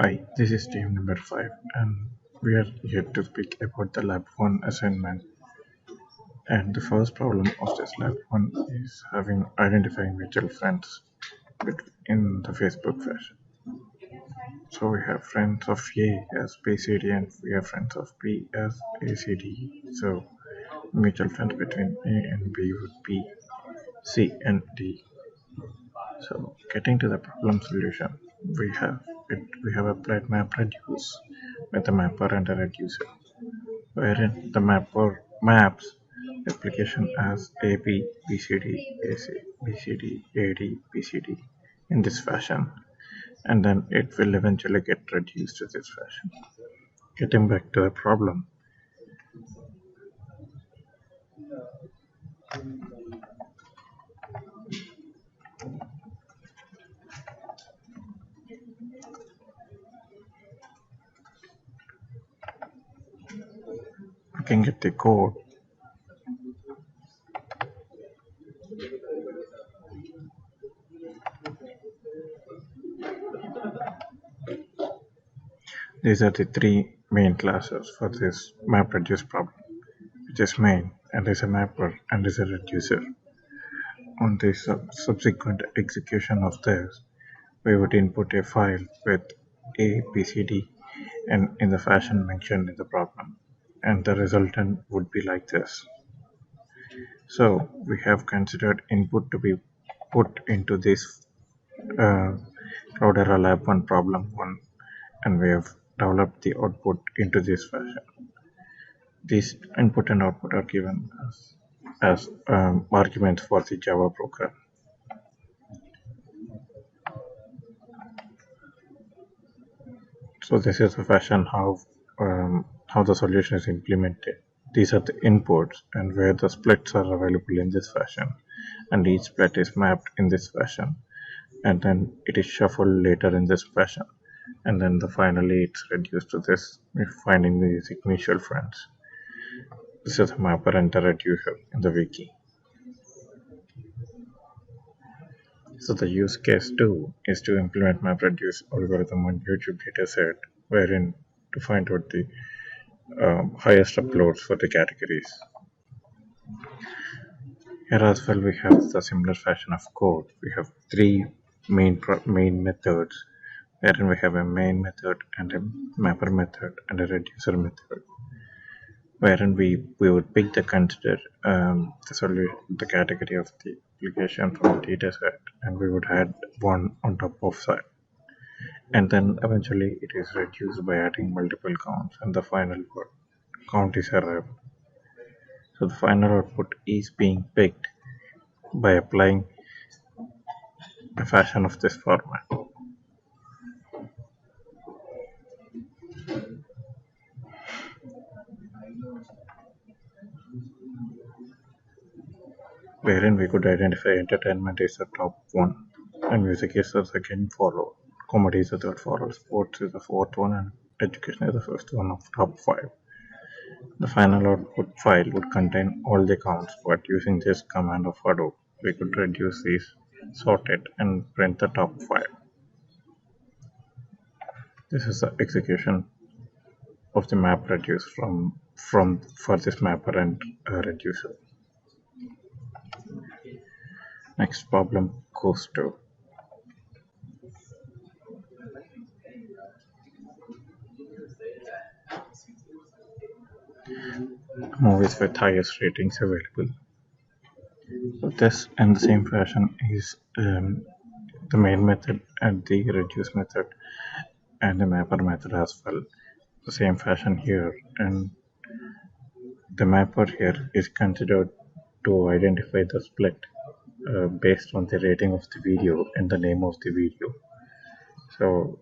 Hi, this is team number 5 and we are here to speak about the lab 1 assignment. And the first problem of this lab 1 is having identifying mutual friends in the Facebook fashion. So we have friends of A as BCD and we have friends of B as ACD. So mutual friends between A and B would be C and D. So getting to the problem solution, we have applied map reduce with a mapper and a reducer, wherein the mapper maps application as AB, BCD, AC, BCD, AD, BCD in this fashion, and then it will eventually get reduced to this fashion. Getting back to the problem, looking at the code, these are the three main classes for this map reduce problem, which is main, and is a mapper, and is a reducer. On the subsequent execution of this, we would input a file with A, B, C, D, and in the fashion mentioned in the problem, and the resultant would be like this. So we have considered input to be put into this Cloudera Lab 1 problem 1, and we have developed the output into this fashion. These input and output are given as arguments for the Java program. So this is the fashion how the solution is implemented. These are the inputs and where the splits are available in this fashion, and each split is mapped in this fashion, and then it is shuffled later in this fashion, and then finally it's reduced to this, finding these initial friends. This is a mapper and a reducer in the wiki. So the use case 2 is to implement MapReduce algorithm on YouTube dataset, wherein to find out the highest uploads for the categories. Here as well we have the similar fashion of code. We have three main methods, wherein we have a main method and a mapper method and a reducer method, wherein we would pick the consider the category of the application from the dataset, and we would add one on top of that, and then eventually it is reduced by adding multiple counts, and the final count is arrived. So the final output is being picked by applying a fashion of this format, wherein we could identify entertainment is the top one, and music is the second follow, comedy is the third follow, sports is the fourth one, and education is the first one of top five. The final output file would contain all the counts, but using this command of Hadoop, we could reduce these, sort it, and print the top five. This is the execution of the map reduce from for this mapper and reducer. Next problem goes to movies with highest ratings available. So this and the same fashion is the main method and the reduce method and the mapper method as well. The same fashion here, and the mapper here is considered to identify the split based on the rating of the video and the name of the video. So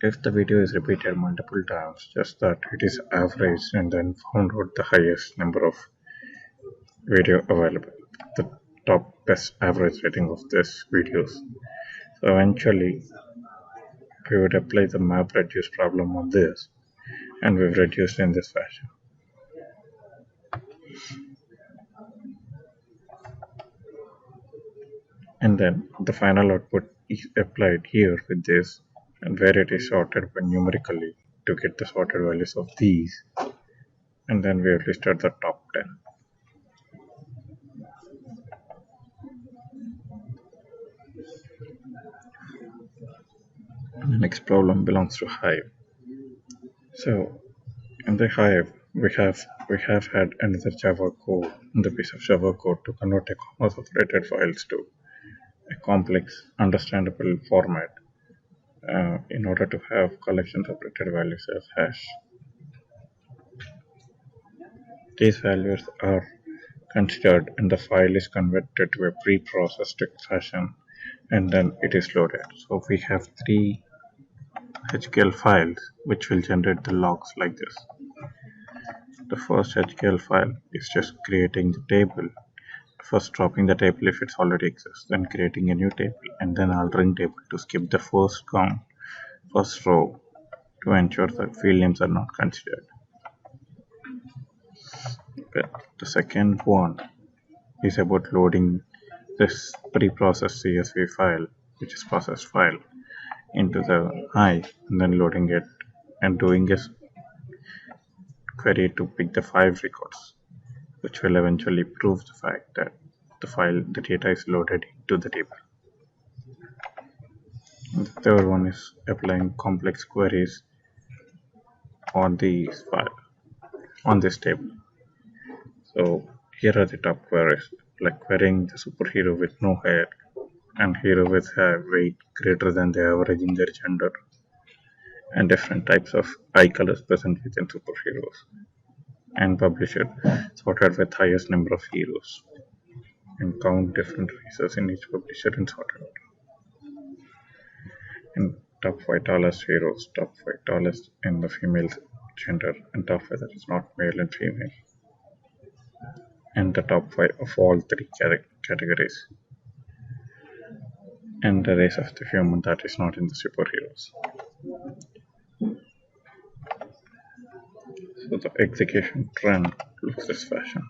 if the video is repeated multiple times, just that it is averaged and then found out the highest number of video available, the top best average rating of this videos. So eventually we would apply the map reduce problem on this, and we've reduced in this fashion. And then the final output is applied here with this, and where it is sorted by numerically to get the sorted values of these, and then we have listed the top 10. The next problem belongs to Hive. So in the Hive, we have had another Java code, the piece of Java code to convert a comma separated files to a complex, understandable format in order to have collection separated values as hash. These values are considered and the file is converted to a pre-processed fashion and then it is loaded. So we have three HQL files which will generate the logs like this. The first HQL file is just creating the table, first dropping the table if it's already exists, then creating a new table and then altering table to skip the first count, first row to ensure that field names are not considered. Okay. The second one is about loading this pre-processed CSV file, which is processed file, into the Hive and then loading it and doing a query to pick the 5 records, which will eventually prove the fact that the data is loaded into the table. And the third one is applying complex queries on this file, on this table. So here are the top queries, like querying the superhero with no hair and hero with hair weight greater than the average in their gender, and different types of eye colors present within superheroes, and publisher sorted with highest number of heroes, and count different races in each publisher in sorted order. And top 5 tallest heroes, top 5 tallest in the female gender, and top 5 that is not male and female, and the top 5 of all 3 categories, and the race of the human that is not in the superheroes. So the execution trend looks this fashion.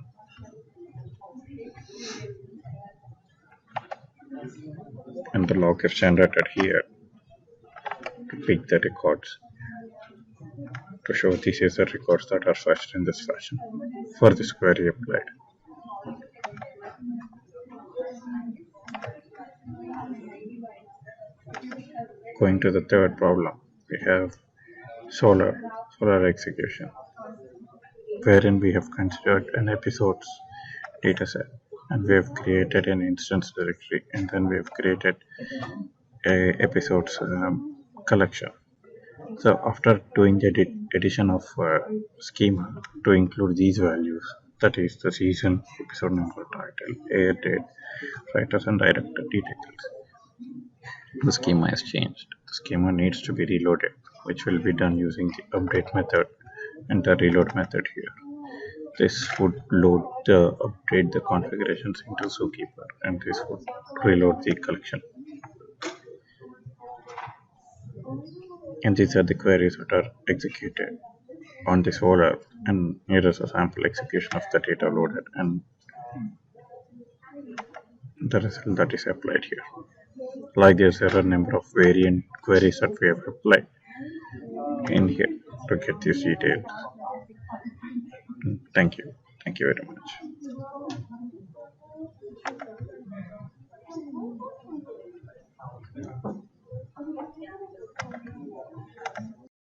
And the log is generated here to pick the records to show these are the records that are fetched in this fashion for this query applied. Going to the third problem, we have solar execution, wherein we have considered an episodes dataset and we have created an instance directory and then we have created a episodes collection. So after doing the addition of schema to include these values, that is the season, episode number, title, air date, writers and director details, the schema is changed. The schema needs to be reloaded, which will be done using the update method and the reload method here. This would update the configurations into Zookeeper, and this would reload the collection. And these are the queries that are executed on this folder, and here is a sample execution of the data loaded and the result that is applied here. Like this, there are a number of variant queries that we have applied in here to get these details. Thank you very much.